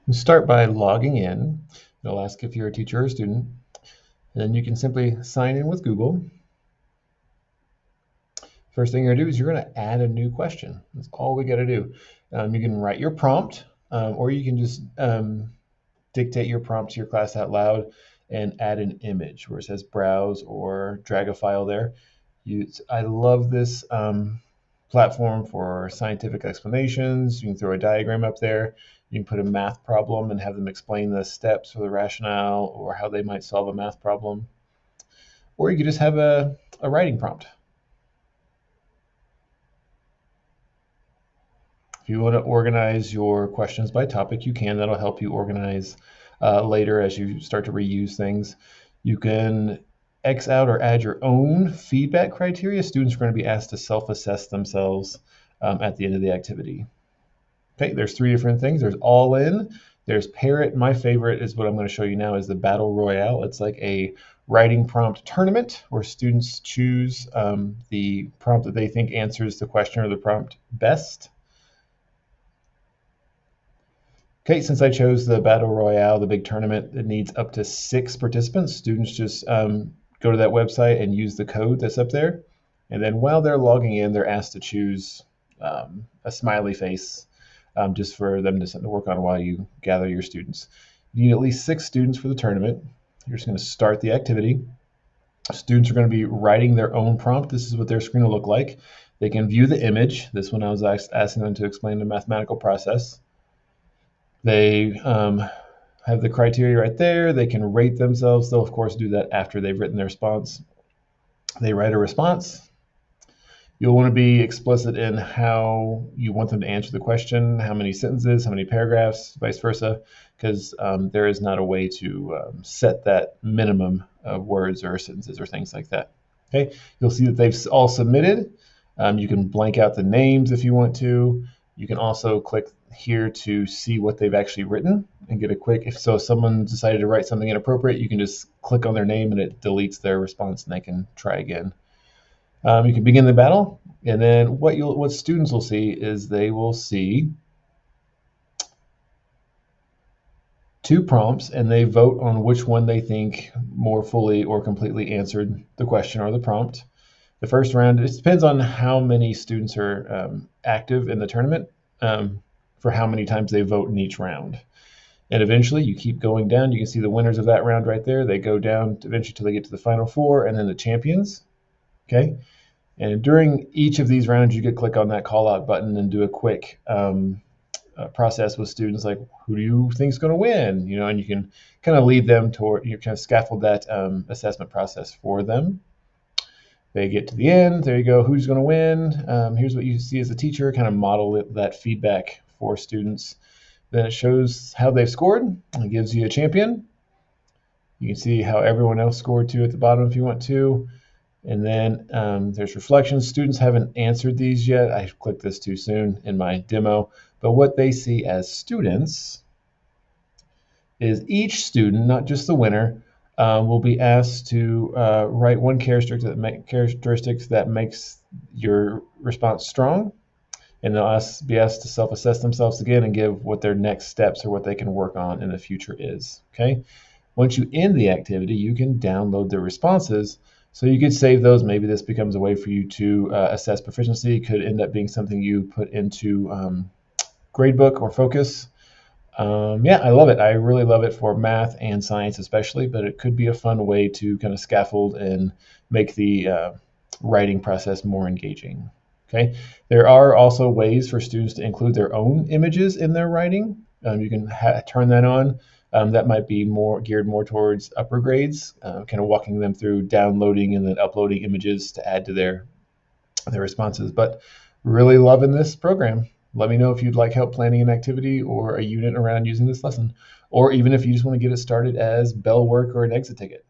You start by logging in. It'll ask if you're a teacher or a student. And then you can simply sign in with Google. First thing you're gonna do is you're gonna add a new question. That's all we gotta do. You can write your prompt, or you can just dictate your prompt to your class out loud and add an image where it says browse or drag a file there. I love this platform for scientific explanations. You can throw a diagram up there. You can put a math problem and have them explain the steps or the rationale or how they might solve a math problem. Or you could just have a writing prompt. If you want to organize your questions by topic, you can. That'll help you organize later as you start to reuse things. You can X out or add your own feedback criteria. Students are going to be asked to self-assess themselves at the end of the activity. Okay, there's three different things. There's all in, there's parrot. My favorite is what I'm going to show you now is the battle royale. It's like a writing prompt tournament where students choose the prompt that they think answers the question or the prompt best. Okay, since I chose the battle royale, the big tournament, it needs up to 6 participants. Students just go to that website and use the code that's up there. And then while they're logging in, they're asked to choose a smiley face just for them to work on while you gather your students. You need at least 6 students for the tournament. You're just going to start the activity. Students are going to be writing their own prompt. This is what their screen will look like. They can view the image. This one I was asking them to explain the mathematical process. They have the criteria right there. They can rate themselves. They'll, of course, do that after they've written their response. They write a response. You'll want to be explicit in how you want them to answer the question, how many sentences, how many paragraphs, vice versa, because there is not a way to set that minimum of words or sentences or things like that. Okay, you'll see that they've all submitted. You can blank out the names if you want to. You can also click here to see what they've actually written and get a quick, if someone decided to write something inappropriate, you can just click on their name and it deletes their response and they can try again. You can begin the battle, and then what students will see is they will see 2 prompts and they vote on which one they think more fully or completely answered the question or the prompt. The first round, it depends on how many students are active in the tournament for how many times they vote in each round. And eventually you keep going down. You can see the winners of that round right there. They go down eventually till they get to the final 4 and then the champions. Okay. And during each of these rounds, you could click on that call out button and do a quick process with students like, who do you think is going to win? You know, and you can kind of lead them toward, you kind of scaffold that assessment process for them. They get to the end. There you go. Who's going to win? Here's what you see as a teacher. Kind of model that feedback for students. Then it shows how they've scored. It gives you a champion. You can see how everyone else scored too at the bottom if you want to. And then there's reflections. Students haven't answered these yet. I clicked this too soon in my demo. But what they see as students is each student, not just the winner, will be asked to write one characteristic that makes your response strong, and they'll be asked to self-assess themselves again and give what their next steps or what they can work on in the future is. Okay. Once you end the activity, you can download the responses. So you could save those. Maybe this becomes a way for you to assess proficiency. It could end up being something you put into Gradebook or Focus. Yeah, I love it. I really love it for math and science especially, but it could be a fun way to kind of scaffold and make the writing process more engaging. Okay. There are also ways for students to include their own images in their writing. You can turn that on. That might be geared more towards upper grades, kind of walking them through downloading and then uploading images to add to their responses. But really loving this program. Let me know if you'd like help planning an activity or a unit around using this lesson, or even if you just want to get it started as bell work or an exit ticket.